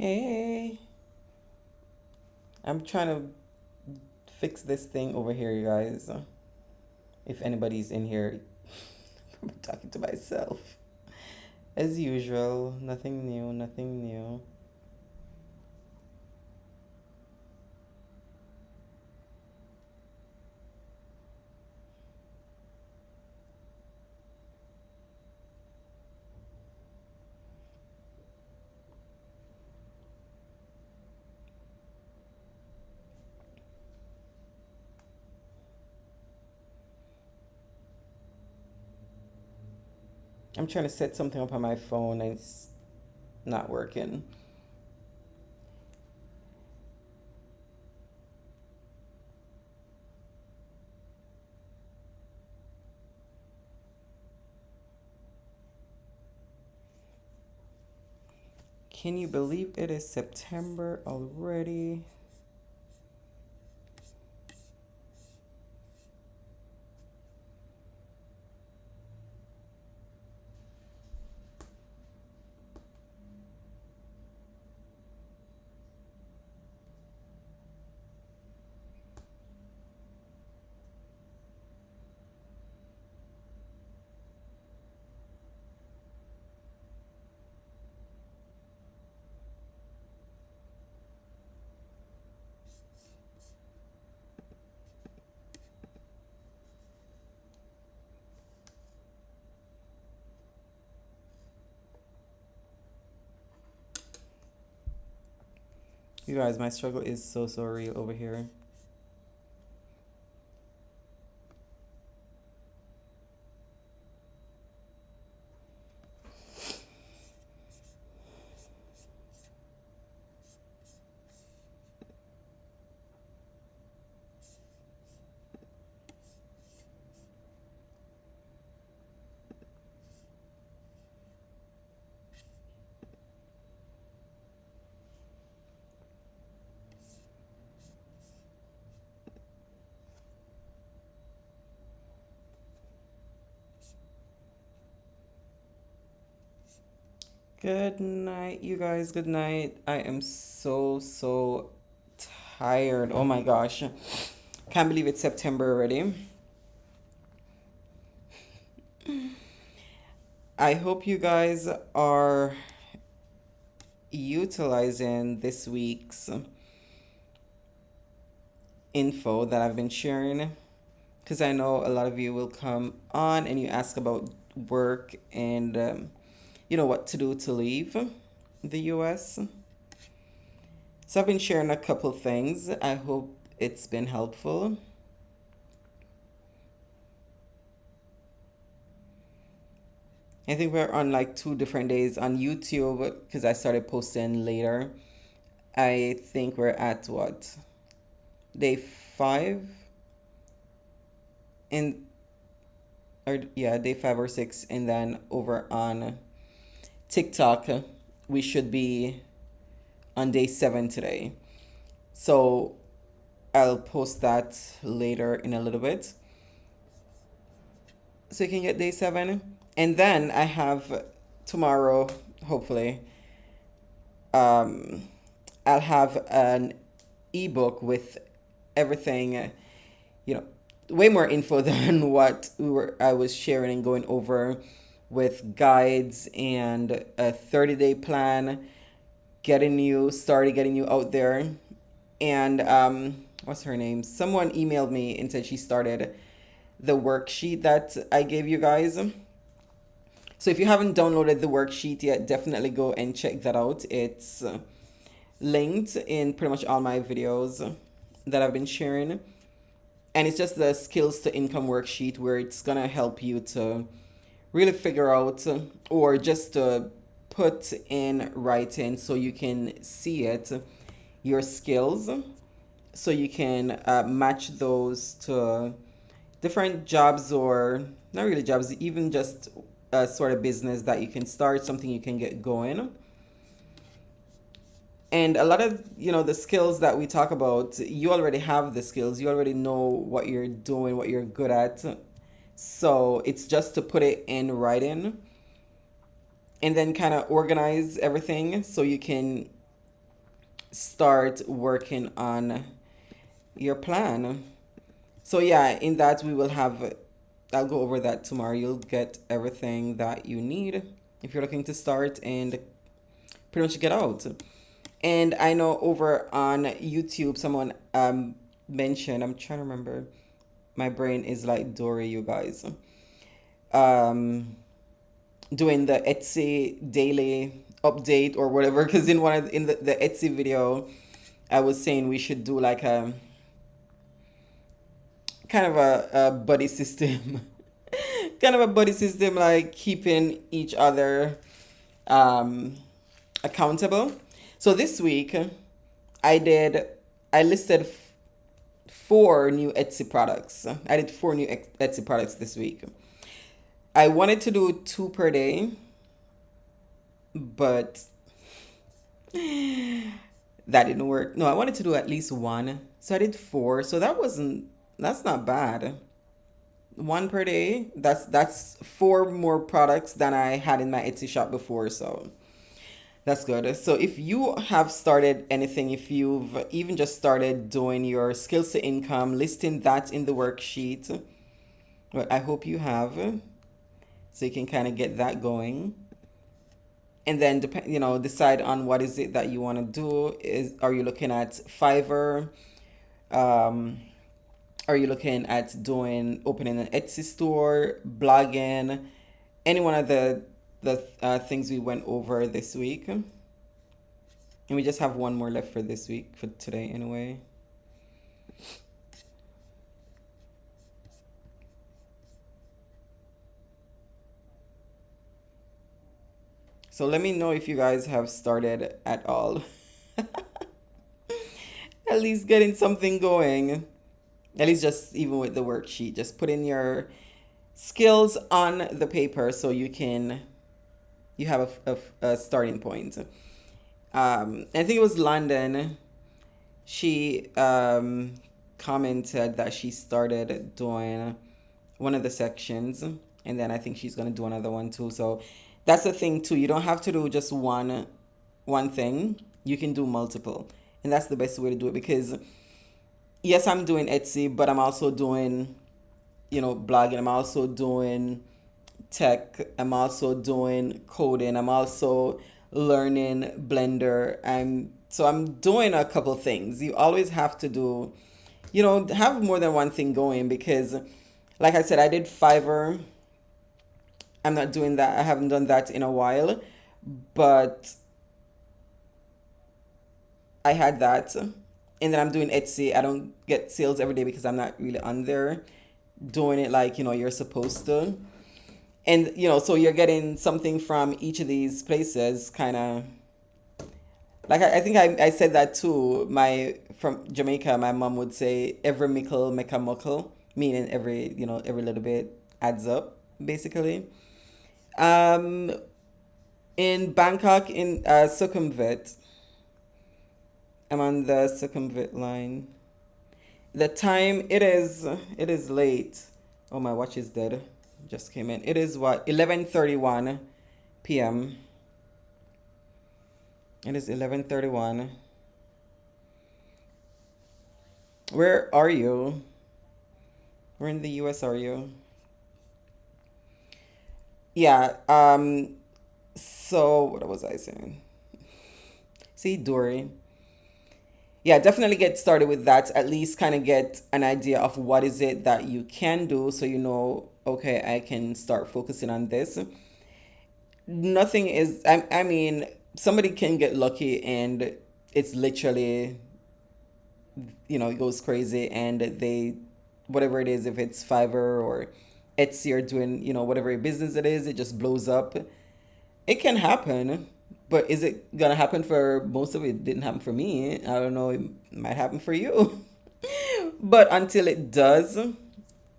Hey, I'm trying to fix this thing over here, you guys. If anybody's in here, I'm talking to myself. As usual, nothing new, nothing new. I'm trying to set something up on my phone and it's not working. Can you believe it is September already? You guys, my struggle is so real over here. Good night, you guys. Good night. I am so tired. Oh my gosh. Can't believe it's September already. I hope you guys are utilizing this week's info that I've been sharing because I know a lot of you will come on and you ask about work and what to do to leave the US. So I've been sharing a couple things. I hope it's been helpful. I think we're on like 2 different days on YouTube because I started posting later. I think we're at what? Day 5 in or yeah, day 5 or 6, and then over on TikTok we should be on day 7 today. So I'll post that later in a little bit so you can get day 7. And then I have tomorrow, hopefully, um, I'll have an ebook with everything, you know, way more info than what I was sharing and going over with guides and a 30-day plan, getting you out there. And what's her name? Someone emailed me and said she started the worksheet that I gave you guys. So if you haven't downloaded the worksheet yet, definitely go and check that out. It's linked in pretty much all my videos that I've been sharing. And it's just the skills to income worksheet where it's going to help you to really figure out or just to put in writing so you can see it, your skills, so you can match those to different jobs or not really jobs, even just a sort of business that you can start, something you can get going. And a lot of, the skills that we talk about, you already have the skills. You already know what you're doing, what you're good at. So it's just to put it in writing and then kind of organize everything so you can start working on your plan. So yeah, in that we will have, I'll go over that tomorrow. You'll get everything that you need if you're looking to start and pretty much get out. And I know over on YouTube, someone mentioned, I'm trying to remember, my brain is like Dory, you guys. Um, Doing the Etsy daily update or whatever. Because in the Etsy video, I was saying we should do like a kind of a buddy system, kind of a buddy system, like keeping each other um, accountable. So this week, I did, I listed four new Etsy products. I did four new Etsy products this week. I wanted to do two per day, but that didn't work. No, I wanted to do at least one. So I did four. So that's not bad. One per day. That's four more products than I had in my Etsy shop before. So that's good. So if you have started anything, if you've even just started doing your skills to income, listing that in the worksheet, well, I hope you have, so you can kind of get that going. And then decide on what is it that you want to do. Are you looking at Fiverr? Um, are you looking at doing opening an Etsy store, blogging, any one of the things we went over this week? And we just have one more left for this week, for today anyway. So let me know if you guys have started at all. At least getting something going. At least just even with the worksheet, just put in your skills on the paper so you have a starting point. I think it was London. She commented that she started doing one of the sections, and then I think she's gonna do another one too. So that's the thing too. You don't have to do just one thing. You can do multiple, and that's the best way to do it. Because yes, I'm doing Etsy, but I'm also doing blogging. I'm also doing tech. I'm also doing coding. I'm also learning Blender. I'm doing a couple things. You always have to do, have more than one thing going, because like I said, I did Fiverr. I'm not doing that. I haven't done that in a while, but I had that. And then I'm doing Etsy. I don't get sales every day because I'm not really on there doing it like, you're supposed to. And, so you're getting something from each of these places, kind of. Like, I think I said that too. From Jamaica, my mom would say, every mickle make a muckle, meaning every little bit adds up, basically. Um, in Bangkok, in Sukhumvit, I'm on the Sukhumvit line. The time, it is late. Oh, my watch is dead. Just came in. It is what, 11:31 p.m. It is 11:31. Where are you? Where in the US are you? Yeah, so what was I saying? See, Dory. Yeah, definitely get started with that. At least kind of get an idea of what is it that you can do, so okay, I can start focusing on this. Nothing is, I mean, somebody can get lucky and it's literally, it goes crazy, and whatever it is, if it's Fiverr or Etsy or doing, whatever business it is, it just blows up. It can happen, but is it gonna happen for most of it? It didn't happen for me. I don't know. It might happen for you. But until it does,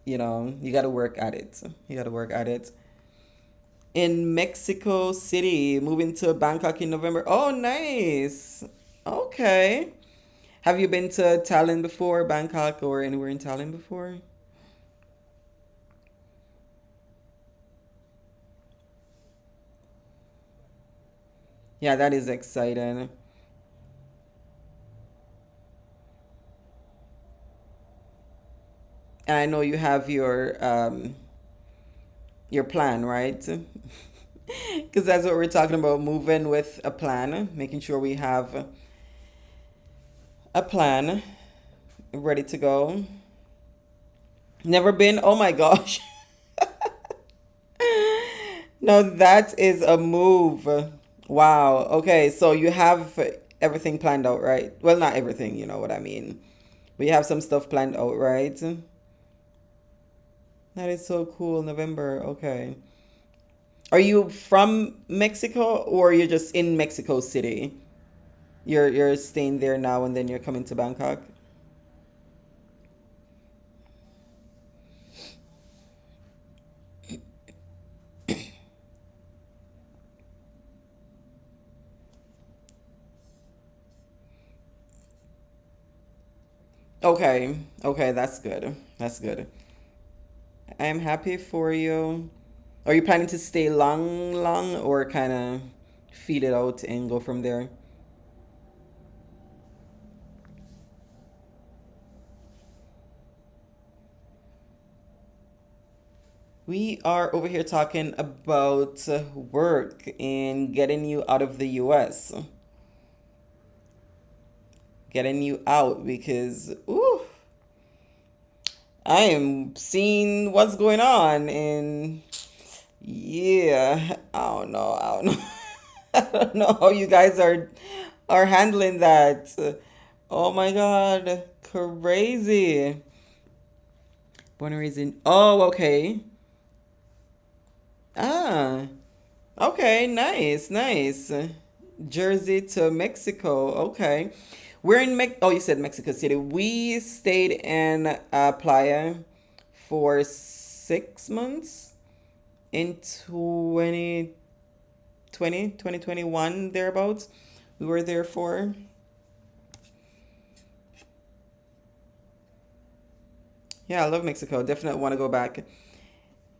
you gotta work at it. You gotta work at it. In Mexico City, moving to Bangkok in November. Oh, nice. Okay. Have you been to Thailand before, Bangkok, or anywhere in Thailand before? Yeah, that is exciting. And I know you have your plan, right? Because that's what we're talking about, moving with a plan, making sure we have a plan ready to go. Never been? Oh my gosh. No, that is a move. Wow. Okay, so you have everything planned out, right? Well, not everything, you know what I mean. But you have some stuff planned out, right? That is so cool. November. Okay. Are you from Mexico or you're just in Mexico City? You're staying there now and then you're coming to Bangkok? Okay. Okay, that's good. That's good. I am happy for you. Are you planning to stay long, or kind of feed it out and go from there? We are over here talking about work and getting you out of the US, getting you out because, ooh, I am seeing what's going on and yeah, I don't know. I don't know. I don't know how you guys are handling that. Oh my God, crazy. Born and raised in. Oh, okay. Ah, okay. Nice, nice. Jersey to Mexico. Okay. We're in Oh, you said Mexico City. We stayed in Playa for 6 months in 2021 thereabouts. We were there for. Yeah, I love Mexico. Definitely want to go back.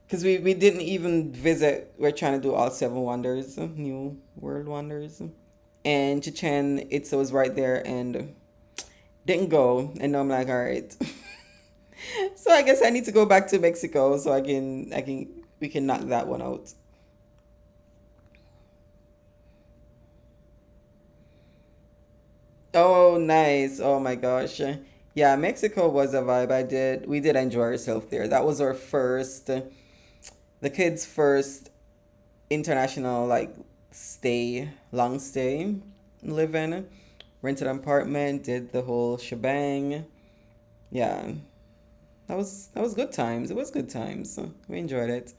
Because we didn't even visit. We're trying to do all seven wonders, new world wonders. And Chichen Itza was right there and didn't go. And now I'm like, all right. So I guess I need to go back to Mexico so we can knock that one out. Oh, nice. Oh my gosh. Yeah, Mexico was a vibe. We did enjoy ourselves there. That was our the kids' first international like long stay, live in, rented an apartment, did the whole shebang. Yeah, that was good times. It was good times. We enjoyed it.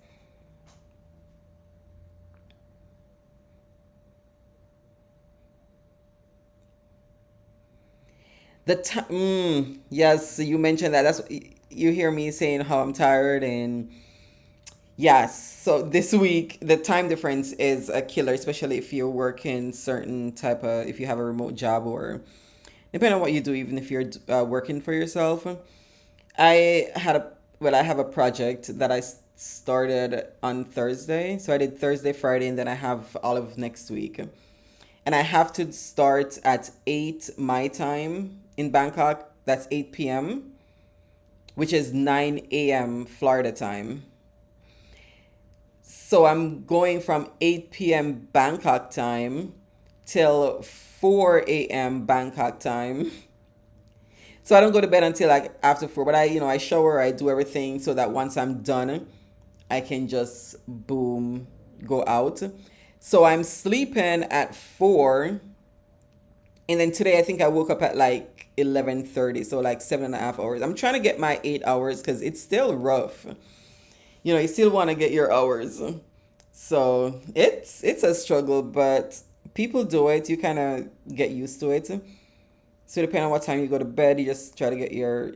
Yes, you mentioned that. You hear me saying how I'm tired and yes. So this week the time difference is a killer, especially if you're working certain type of if you have a remote job or depending on what you do, even if you're working for yourself. I had a I have a project that I started on Thursday. So I did Thursday, Friday, and then I have all of next week. And I have to start at 8 my time in Bangkok. That's 8 p.m., which is 9 a.m. Florida time. So I'm going from 8 p.m. Bangkok time till 4 a.m. Bangkok time. So I don't go to bed until like after 4, but I shower, I do everything so that once I'm done, I can just boom go out. So I'm sleeping at 4, and then today I think I woke up at like 11:30, so like 7.5 hours. I'm trying to get my 8 hours because it's still rough. You still want to get your hours. So it's a struggle, but people do it. You kind of get used to it. So depending on what time you go to bed, you just try to get your,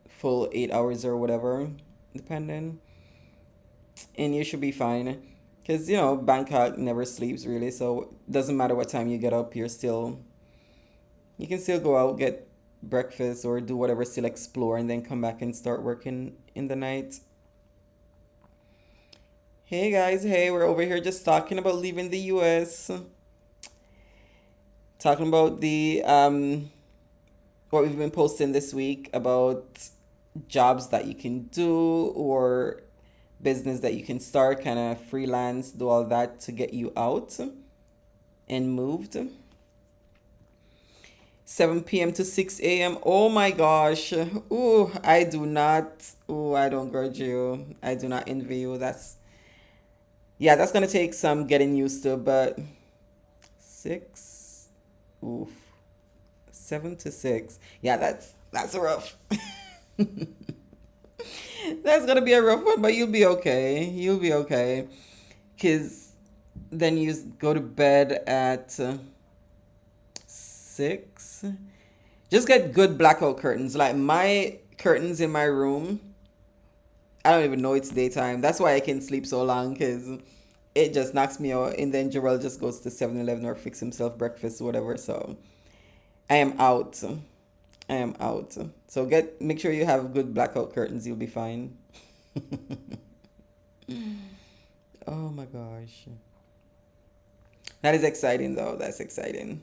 full 8 hours or whatever, depending, and you should be fine. Because Bangkok never sleeps really, so it doesn't matter what time you get up, you can still go out, get breakfast or do whatever, still explore, and then come back and start working in the night. Hey guys, hey, we're over here just talking about leaving the US, talking about the what we've been posting this week about jobs that you can do or business that you can start, kind of freelance, do all that to get you out and moved. 7 p.m. to 6 a.m. Oh my gosh. Ooh, I do not. Ooh, I don't grudge you. I do not envy you. Yeah, that's gonna take some getting used to, but six, oof, 7 to 6. Yeah, that's rough. That's gonna be a rough one, but you'll be okay. You'll be okay. Cause then you go to bed at 6. Just get good blackout curtains. Like my curtains in my room, I don't even know it's daytime. That's why I can sleep so long because it just knocks me out. And then Jarrell just goes to 7-Eleven or fix himself breakfast or whatever. So I am out. I am out. So make sure you have good blackout curtains. You'll be fine. Oh my gosh. That is exciting though. That's exciting.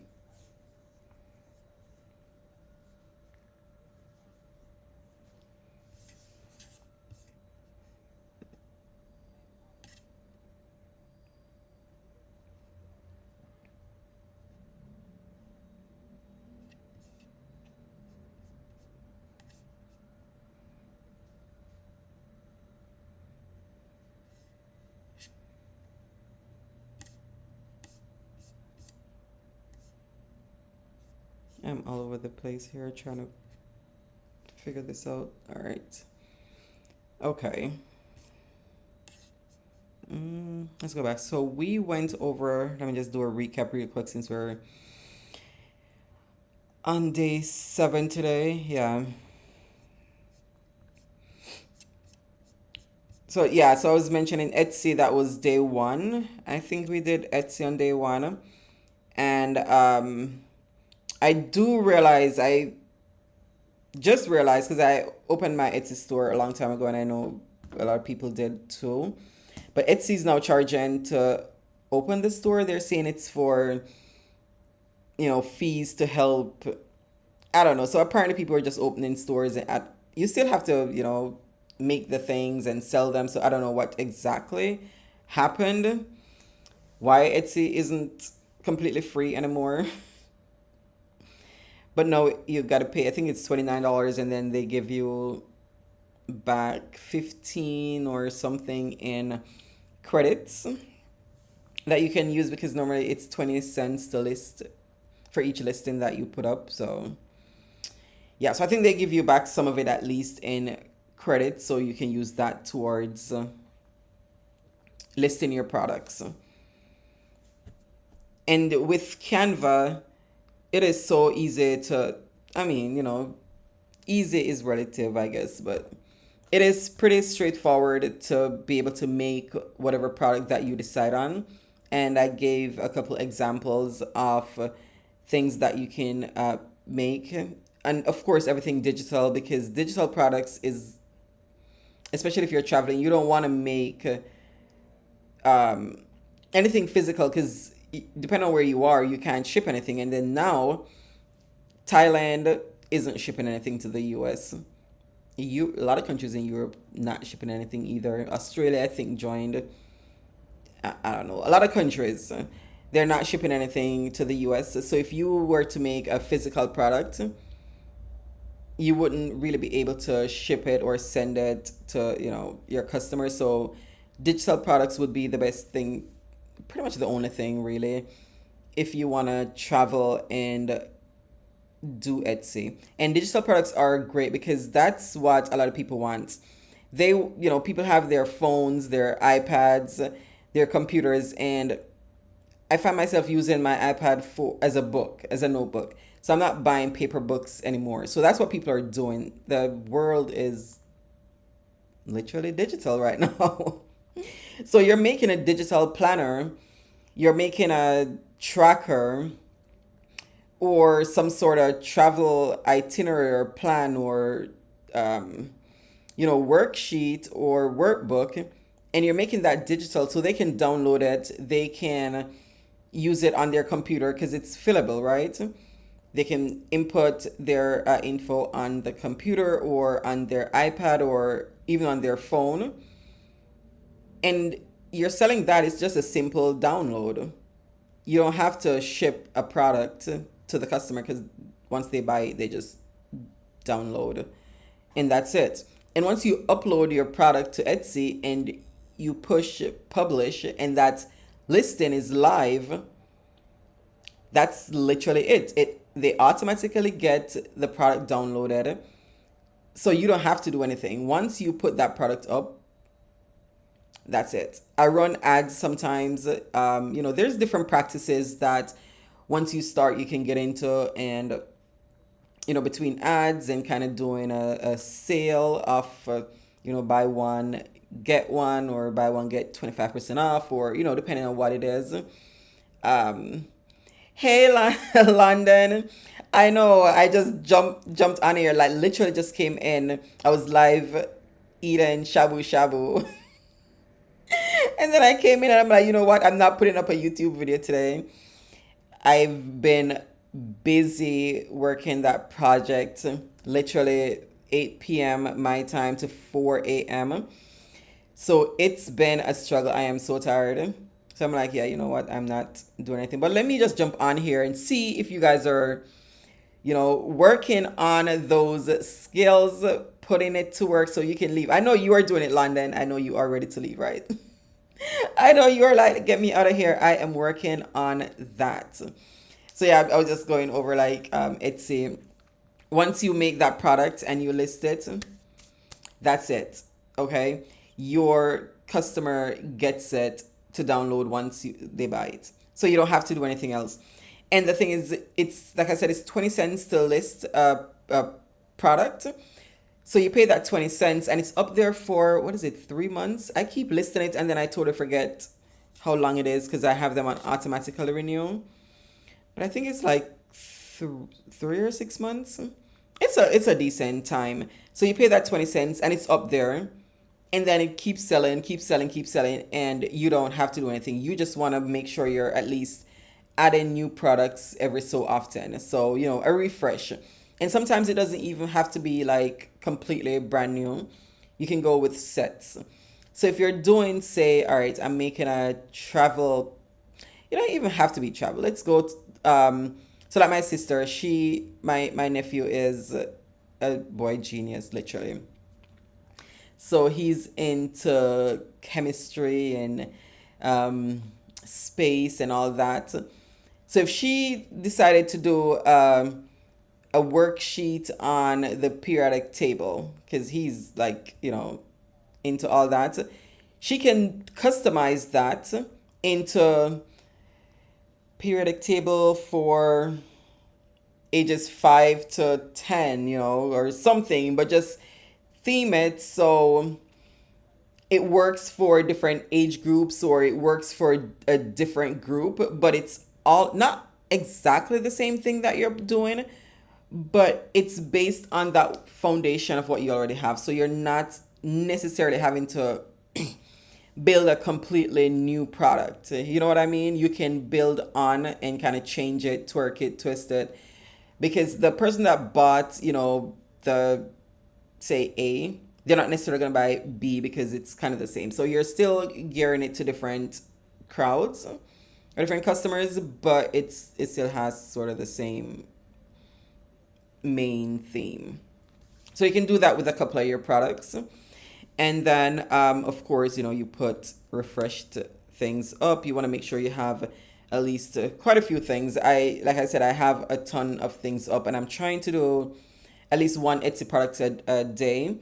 I'm all over the place here trying to figure this out. All right. Okay. Let's go back. So we went over, let me just do a recap real quick since we're on day 7 today. Yeah. So yeah, so I was mentioning Etsy, that was day 1. I think we did Etsy on day 1. And I do realize, I just realized because I opened my Etsy store a long time ago and I know a lot of people did too. But Etsy's now charging to open the store. They're saying it's for, fees to help. I don't know. So apparently people are just opening stores at, you still have to, make the things and sell them. So I don't know what exactly happened. Why Etsy isn't completely free anymore. But no, you got to pay. I think it's $29 and then they give you back 15 or something in credits that you can use because normally it's 20 cents to list for each listing that you put up. So yeah, so I think they give you back some of it at least in credits so you can use that towards listing your products. And with Canva, it is so easy to, I mean, easy is relative, I guess, but it is pretty straightforward to be able to make whatever product that you decide on. And I gave a couple examples of things that you can make. And of course, everything digital because digital products is, especially if you're traveling, you don't want to make um, anything physical because depending on where you are, you can't ship anything. And then now, Thailand isn't shipping anything to the US. A lot of countries in Europe not shipping anything either. Australia, I think, joined. I don't know. A lot of countries, they're not shipping anything to the US. So if you were to make a physical product, you wouldn't really be able to ship it or send it to, your customers. So digital products would be the best thing, pretty much the only thing really, if you want to travel and do Etsy. And digital products are great because that's what a lot of people want. People have their phones, their iPads, their computers, and I find myself using my iPad for as a book, as a notebook. So I'm not buying paper books anymore. So that's what people are doing. The world is literally digital right now. So you're making a digital planner, you're making a tracker or some sort of travel itinerary or plan or worksheet or workbook, and you're making that digital so they can download it, they can use it on their computer because it's fillable, right? They can input their info on the computer or on their iPad or even on their phone. And you're selling that. It's just a simple download. You don't have to ship a product to the customer because once they buy it, they just download and that's it. And once you upload your product to Etsy and you push publish and that listing is live, that's literally it. They automatically get the product downloaded. So you don't have to do anything. Once you put that product up, that's it. I run ads sometimes. There's different practices that once you start, you can get into, and between ads and kind of doing a sale of, buy one get one, or buy one get 25% off, or depending on what it is. Um, hey, London. I know I just jumped on here, like literally just came in. I was live eating shabu shabu. And then I came in and I'm like, you know what? I'm not putting up a YouTube video today. I've been busy working that project, literally 8 p.m. my time to 4 a.m. So it's been a struggle. I am so tired. So I'm like, yeah, you know what? I'm not doing anything. But let me just jump on here and see if you guys are, working on those skills, putting it to work so you can leave. I know you are doing it, London. I know you are ready to leave, right? I know you are like, get me out of here. I am working on that. So yeah, I was just going over like Etsy. Once you make that product and you list it, that's it. Okay, your customer gets it to download once they buy it. So you don't have to do anything else. And the thing is, it's like I said, it's 20 cents to list a product. So you pay that 20 cents and it's up there for, what is it, 3 months? I keep listing it and then I totally forget how long it is because I have them on automatically renew. But I think it's like 3 or 6 months. It's a decent time. So you pay that 20 cents and it's up there. And then it keeps selling, keeps selling, keeps selling. And you don't have to do anything. You just want to make sure you're at least adding new products every so often. So, a refresh. And sometimes it doesn't even have to be like completely brand new. You can go with sets. So if you're doing, say, all right, I'm making a travel, you don't even have to be travel. Let's go. So like my sister, my nephew is a boy genius, literally. So he's into chemistry and space and all that. So if she decided to do a worksheet on the periodic table, because he's like, into all that, she can customize that into periodic table for ages 5 to 10, or something, but just theme it so it works for different age groups or it works for a different group, but it's all not exactly the same thing that you're doing, but it's based on that foundation of what you already have. So you're not necessarily having to build a completely new product. You know what I mean? You can build on and kind of change it, twerk it, twist it. Because the person that bought, the say A, they're not necessarily going to buy B because it's kind of the same. So you're still gearing it to different crowds or different customers, but it still has sort of the same main theme. So you can do that with a couple of your products. And then, of course, you put refreshed things up. You want to make sure you have at least quite a few things. Like I said, I have a ton of things up, and I'm trying to do at least one Etsy product a day.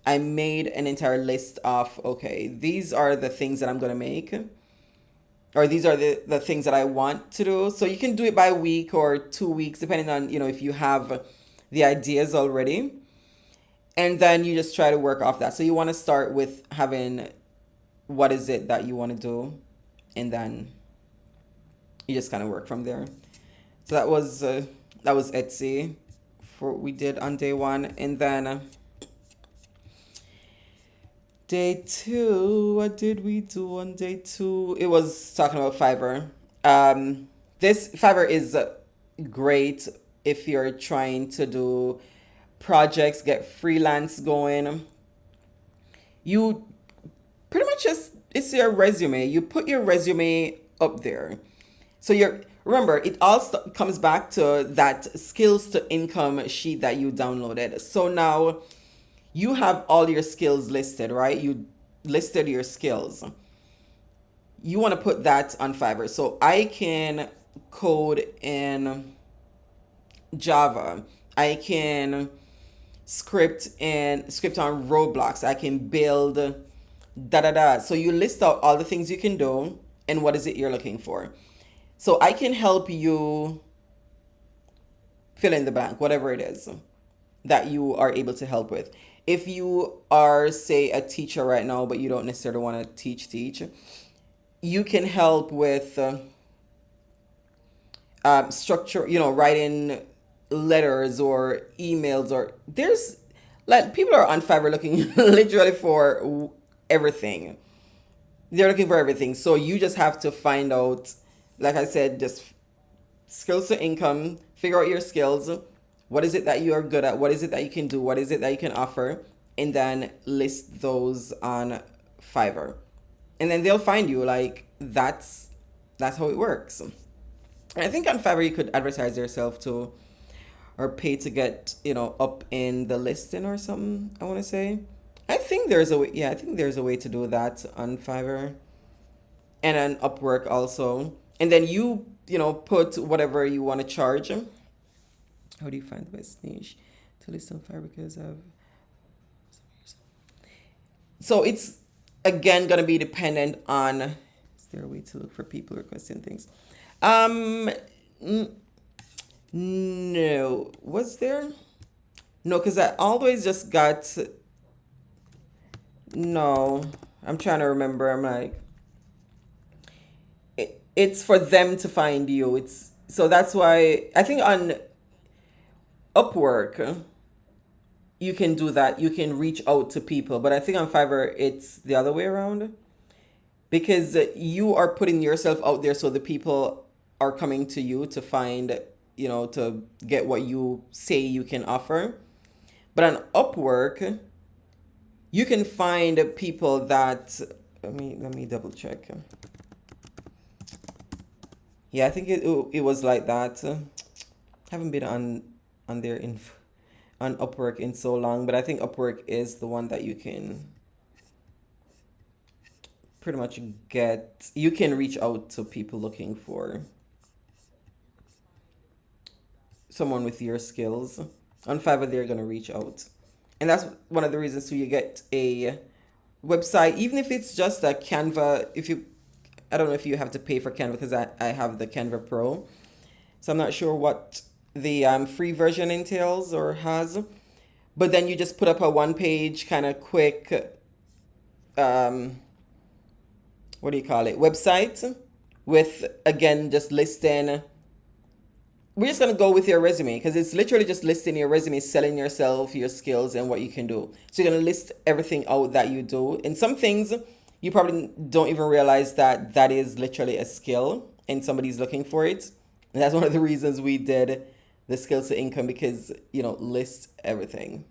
I made an entire list of, okay, these are the things that I'm going to make, or these are the things that I want to do. So you can do it by week or 2 weeks, depending on, if you have the ideas already. And then you just try to work off that. So you want to start with having what is it that you want to do, and then you just kind of work from there. So that was Etsy for we did on day one, and then day two. What did we do on day two? It was talking about Fiverr. This Fiverr is great if you're trying to do projects, get freelance going, you pretty much just, it's your resume. You put your resume up there. So you're, remember, it all comes back to that skills to income sheet that you downloaded. So now you have all your skills listed, right? You listed your skills. You want to put that on Fiverr. So I can code in Java. I can script on Roblox. I can build da da da. So you list out all the things you can do and what is it you're looking for. So I can help you fill in the blank, whatever it is that you are able to help with. If you are, say, a teacher right now, but you don't necessarily want to teach, you can help with structure, writing letters or emails, or there's like people are on Fiverr looking literally for everything. They're looking for everything. So you just have to find out, like I said, just skills to income, figure out your skills. What is it that you are good at? What is it that you can do? What is it that you can offer? And then list those on Fiverr. And then they'll find you. Like that's how it works. And I think on Fiverr you could advertise yourself too, or pay to get, up in the listing or something, I want to say. I think there's a way, yeah, I think there's a way to do that on Fiverr and on Upwork also. And then put whatever you want to charge. How do you find the best niche to list on Fiverr? Because of, so it's again gonna be dependent on, is there a way to look for people requesting things? Um, no, was there? No, because I always just got, no, I'm trying to remember. I'm like, it's for them to find you. It's so that's why I think on Upwork you can do that. You can reach out to people, but I think on Fiverr it's the other way around, because you are putting yourself out there, so the people are coming to you to find, to get what you say you can offer. But on Upwork, you can find people that, let me double check. Yeah, I think it was like that. Haven't been on their on Upwork in so long, but I think Upwork is the one that you can pretty much get. You can reach out to people looking for someone with your skills. On Fiverr, they're gonna reach out, and that's one of the reasons too. You get a website, even if it's just a Canva. If you, I don't know if you have to pay for Canva, because I have the Canva Pro, so I'm not sure what the free version entails or has. But then you just put up a one page kind of quick, um, what do you call it, website with, again, just listing. We're just going to go with your resume, because it's literally just listing your resume, selling yourself, your skills, and what you can do. So you're going to list everything out that you do. And some things you probably don't even realize that that is literally a skill and somebody's looking for it. And that's one of the reasons we did the skills to income, because, list everything.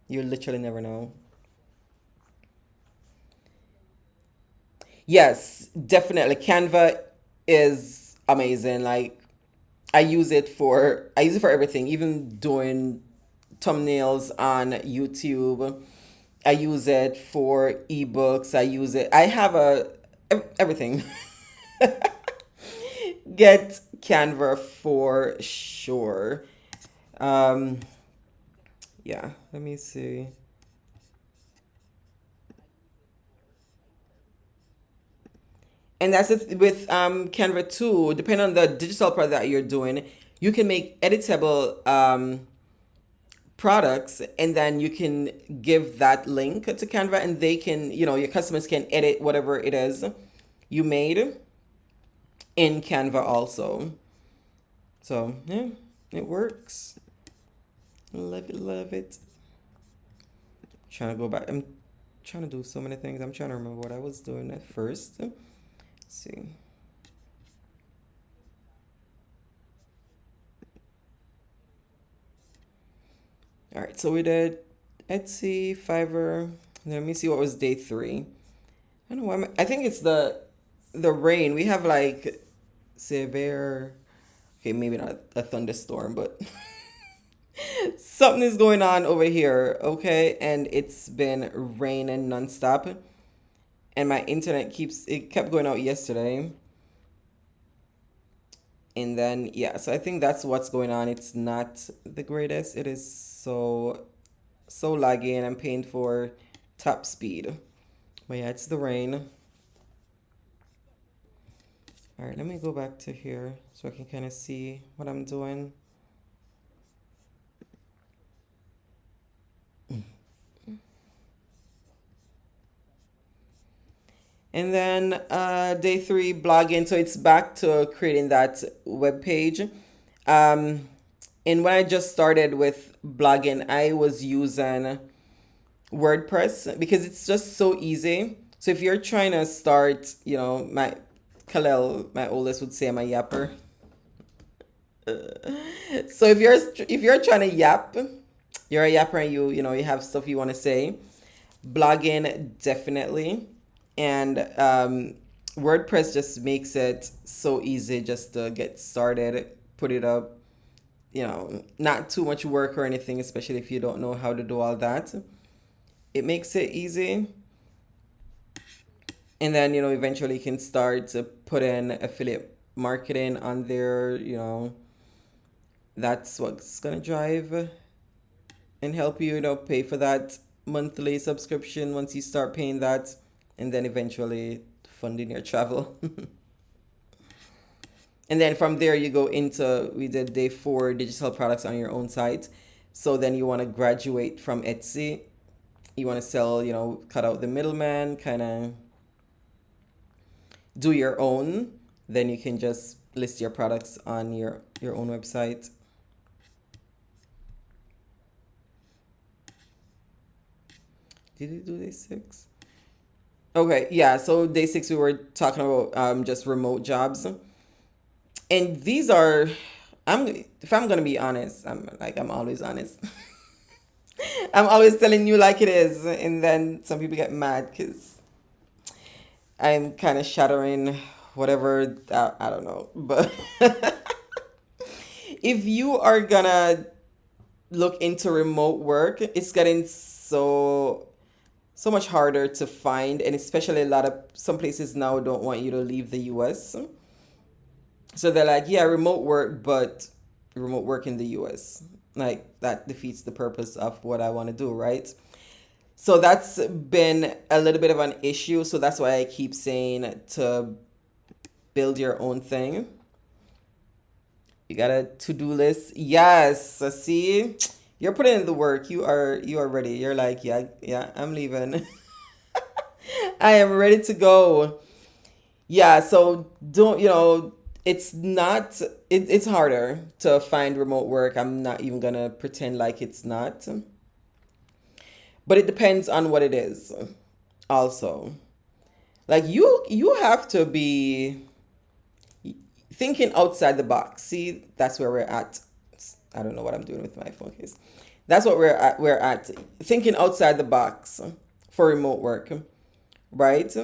You literally never know. Yes, definitely. Canva is amazing. Like, I use it for everything, even doing thumbnails on YouTube. I use it for ebooks. I have everything. Get Canva for sure. Um, yeah, let me see. And that's it with Canva too. Depending on the digital product that you're doing, you can make editable products, and then you can give that link to Canva, and they can, your customers can edit whatever it is you made in Canva also. So yeah, it works. Love it, love it. Trying to go back. I'm trying to do so many things. I'm trying to remember what I was doing at first. Let's see. All right, so we did Etsy, Fiverr. Let me see what was day three. I don't know why. I think it's the rain. We have like severe. Okay, maybe not a thunderstorm, but something is going on over here. Okay, and it's been raining nonstop, and my internet kept going out yesterday, and then yeah. So I think that's what's going on. It's not the greatest. It is so laggy, and I'm paying for top speed. But yeah, it's the rain. All right, let me go back to here so I can kind of see what I'm doing. And then day three, blogging. So it's back to creating that web page. Um, and when I just started with blogging, I was using WordPress because it's just so easy. So if you're trying to start, my Kalel, my oldest would say I'm a yapper. So if you're trying to yap, you're a yapper and you have stuff you want to say. Blogging definitely, and WordPress just makes it so easy just to get started, put it up. Not too much work or anything, especially if you don't know how to do all that. It makes it easy, and then eventually you can start to put in affiliate marketing on there. That's what's gonna drive and help you, pay for that monthly subscription once you start paying that, and then eventually funding your travel. And then from there, you go into, we did day four, digital products on your own site. So then you want to graduate from Etsy. You want to sell, cut out the middleman, kind of do your own. Then you can just list your products on your own website. Did we do day six? Okay, yeah. So day six, we were talking about just remote jobs, and these are, if I'm gonna be honest, I'm always honest. I'm always telling you like it is, and then some people get mad because I'm kind of shattering whatever. I don't know, but if you are gonna look into remote work, it's getting so much harder to find, and especially some places now don't want you to leave the US. So they're like, yeah, remote work, but remote work in the US. Like that defeats the purpose of what I want to do, right? So that's been a little bit of an issue. So that's why I keep saying to build your own thing. You got a to-do list. Yes. See, you're putting in the work. You are ready. You're like, yeah, yeah, I'm leaving. I am ready to go. Yeah, so don't, it's not it's harder to find remote work. I'm not even gonna pretend like it's not. But it depends on what it is also. Like you have to be thinking outside the box. See, that's where we're at. I don't know what I'm doing with my phone case. That's what we're at thinking outside the box for remote work, right?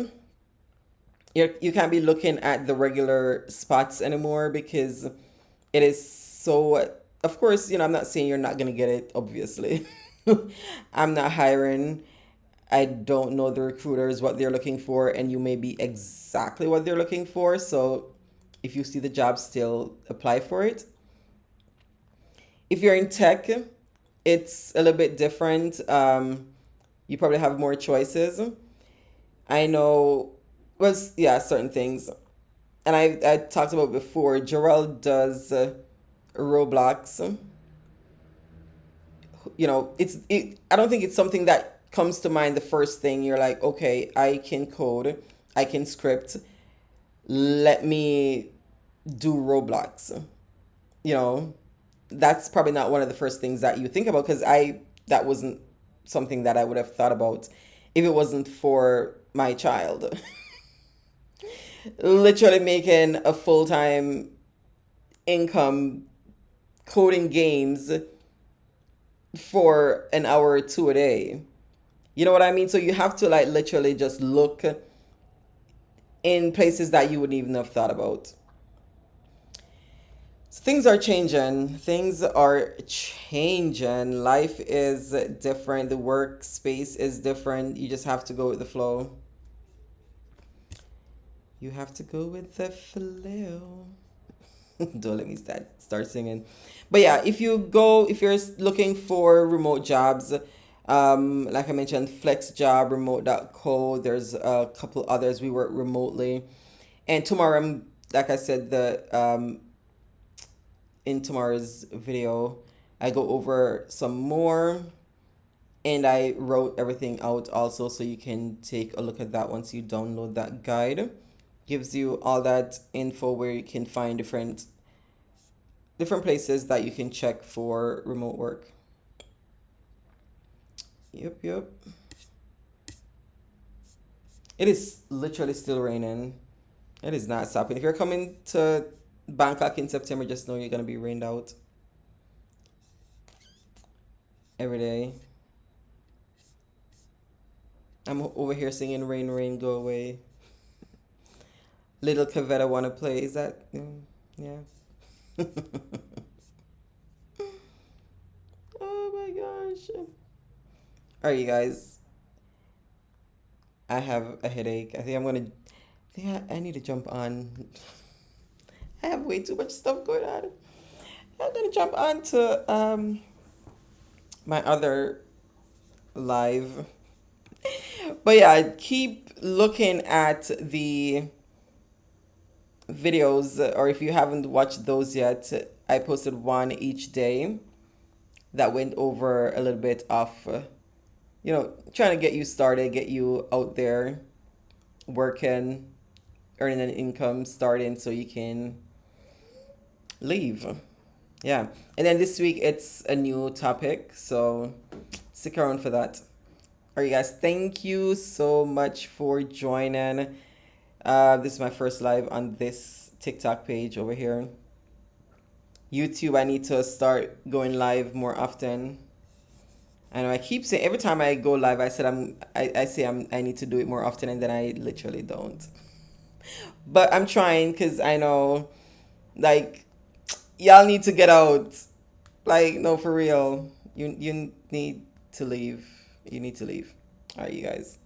You can't be looking at the regular spots anymore because it is so, of course, I'm not saying you're not going to get it, obviously. I'm not hiring. I don't know the recruiters, what they're looking for, and you may be exactly what they're looking for. So if you see the job, still apply for it. If you're in tech, it's a little bit different. You probably have more choices. I know, well, yeah, certain things. And I talked about before, Jarrell does Roblox. I don't think it's something that comes to mind the first thing. You're like, okay, I can code, I can script, let me do Roblox. You know, that's probably not one of the first things that you think about because that wasn't something that I would have thought about if it wasn't for my child. Literally making a full-time income coding games for an hour or two a day. You know what I mean? So you have to like literally just look in places that you wouldn't even have thought about. So things are changing. Things are changing. Life is different. The workspace is different. You just have to go with the flow. You have to go with the flow. Don't let me start singing. But yeah, if you're looking for remote jobs, like I mentioned, FlexJob, Remote.co. There's a couple others. We work remotely, and tomorrow, like I said, the in tomorrow's video, I go over some more, and I wrote everything out also, so you can take a look at that once you download that guide. Gives you all that info where you can find different places that you can check for remote work. Yep, yep. It is literally still raining. It is not stopping. If you're coming to Bangkok in September, just know you're gonna be rained out every day. I'm over here singing "Rain, Rain, Go Away." Little Cavetta wanna play. Is that yeah? Oh my gosh! All right, you guys. I have a headache. I think I'm gonna. I think I need to jump on. I have way too much stuff going on. I'm gonna jump on to my other live. But yeah, keep looking at the videos, or if you haven't watched those yet, I posted one each day that went over a little bit of, trying to get you started, get you out there working, earning an income, starting so you can leave. Yeah. And then this week it's a new topic, so stick around for that. All right, guys, thank you so much for joining. This is my first live on this TikTok page over here. YouTube, I need to start going live more often. I know I keep saying every time I go live, I say I need to do it more often, and then I literally don't. But I'm trying because I know, like, y'all need to get out. Like, no, for real. You need to leave. You need to leave. All right, you guys.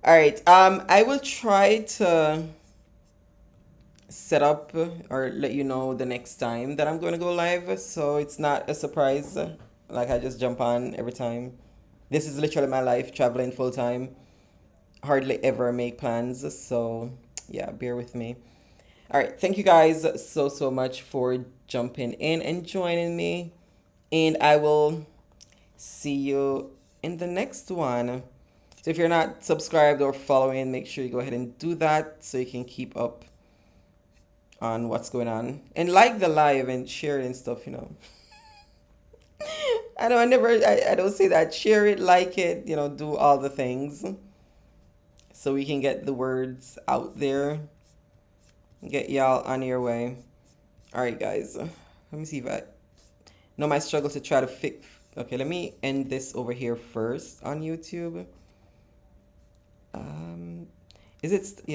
All right. I will try to set up or let you know the next time that I'm going to go live, so it's not a surprise. Like I just jump on every time. This is literally my life, traveling full time. Hardly ever make plans, so yeah, bear with me. All right, thank you guys so much for jumping in and joining me, and I will see you in the next one. So if you're not subscribed or following, make sure you go ahead and do that so you can keep up on what's going on and like the live and share it and stuff. I know I don't say that. Share it, like it, do all the things so we can get the words out there, get y'all on your way. All right, guys. Let me see if I know my struggle to try to fix. Okay, let me end this over here first on YouTube. Um, is it? Yeah.